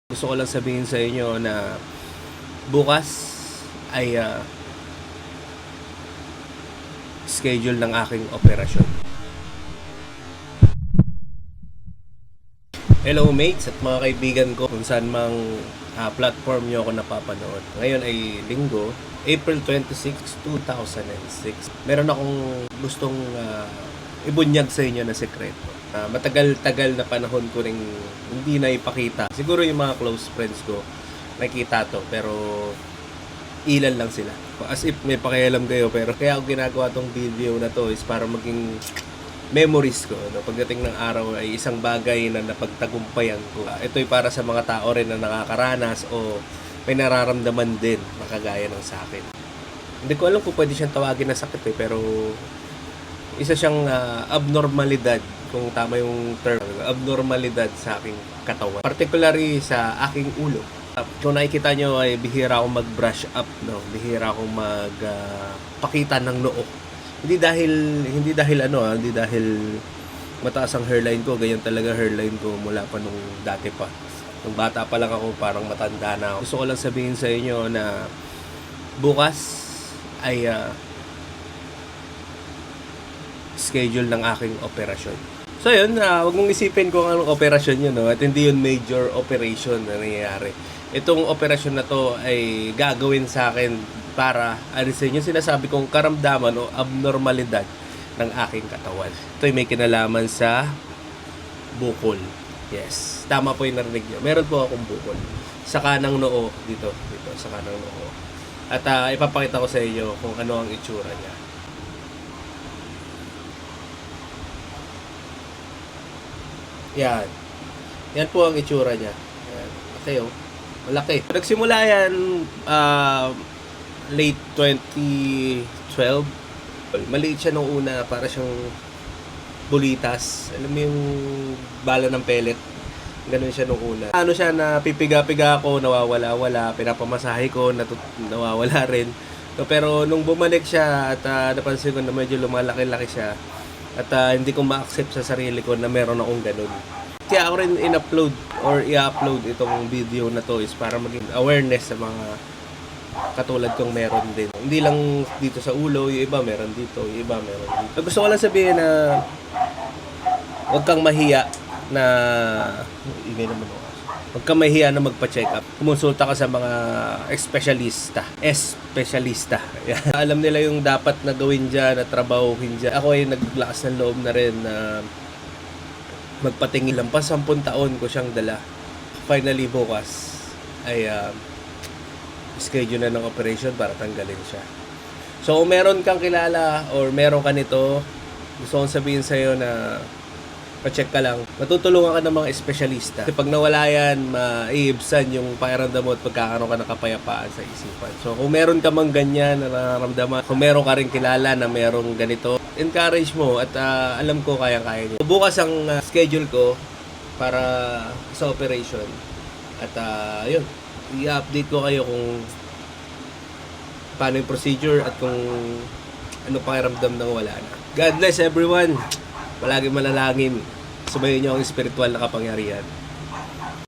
Gusto ko lang sabihin sa inyo na bukas ay schedule ng aking operasyon. Hello mates at mga kaibigan ko kung saan mang platform nyo ako napapanood. Ngayon ay linggo, April 26, 2006. Meron akong gustong ibunyag sa inyo na sekreto. Matagal-tagal na panahon ko ring hindi na ipakita. Siguro yung mga close friends ko nakita to, pero ilan lang sila. As if may pakialam kayo, pero kaya ako ginagawa tong video na to is para maging memories ko. No? Pagdating ng araw ay isang bagay na napagtagumpayan ko. Ito'y para sa mga tao rin na nakakaranas o may nararamdaman din na kagaya ng sa akin. Hindi ko alam kung pwede siyang tawagin na sakit pero isa siyang abnormalidad, kung tama yung term, abnormalidad sa aking katawan. Particularly sa aking ulo. Kung nakikita nyo ay bihira akong mag-brush up, no? Bihira akong magpakita ng noo. Hindi dahil mataas ang hairline ko, ganyan talaga hairline ko mula pa nung dati pa. Nung bata pa lang ako, parang matanda na ako. Gusto ko lang sabihin sa inyo na bukas ay schedule ng aking operasyon. So yun, wag mong isipin kung anong operasyon yun, no? At hindi yun major operation na nangyayari. Itong operasyon na to ay gagawin sa akin para alisin yung sinasabi kong karamdaman o abnormalidad ng aking katawan. Ito'y may kinalaman sa bukol. Yes, tama po yung narinig nyo. Meron po akong bukol. Sa kanang noo, dito, sa kanang noo. At ipapakita ko sa inyo kung ano ang itsura niya. Yan. Yan po ang itsura niya. Yan. Okay, oh. Malaki. Nagsimula yan late 2012. Maliit siya nung una. Para siyang bulitas. Alam mo yung bala ng pellet. Ganun siya nung una. Ano siya, na pipiga-piga ako, nawawala-wala. Pinapamasahe ko, nawawala rin. So, pero nung bumalik siya at napansin ko na medyo lumalaki-laki siya. At hindi ko ma-accept sa sarili ko na meron akong ganun. Kaya ako rin in-upload or i-upload itong video na to is para maging awareness sa mga katulad kong meron din. Hindi lang dito sa ulo, yung iba meron dito, yung iba meron dito. Gusto ko lang sabihin na huwag kang mahiya na huwag kang mahiya na magpa-check up. Kumonsulta ka sa mga espesyalista. Alam nila yung dapat na gawin dyan, at trabahuhin dyan. Ako ay naglakas ng loob na rin na magpatingin lang. Pa 10 taon ko siyang dala. Finally bukas ay schedule na ng operation para tanggalin siya. So kung meron kang kilala or meron ka nito, gusto kong sabihin sa'yo na pa-check ka lang. Matutulungan ka ng mga espesyalista. Kasi pag nawala yan, maiibsan yung pakiramdam mo at pagkakaroon ka ng kapayapaan sa isipan. So, kung meron ka mang ganyan na nararamdaman, kung meron ka rin kilala na merong ganito, encourage mo at alam ko kayang-kaya niyo. Bukas ang schedule ko para sa operation. At yun, i-update ko kayo kung paano yung procedure at kung ano pakiramdam nang wala na. God bless everyone! Palagi manalangin. Subayin niyo ang espiritual na kapangyarihan.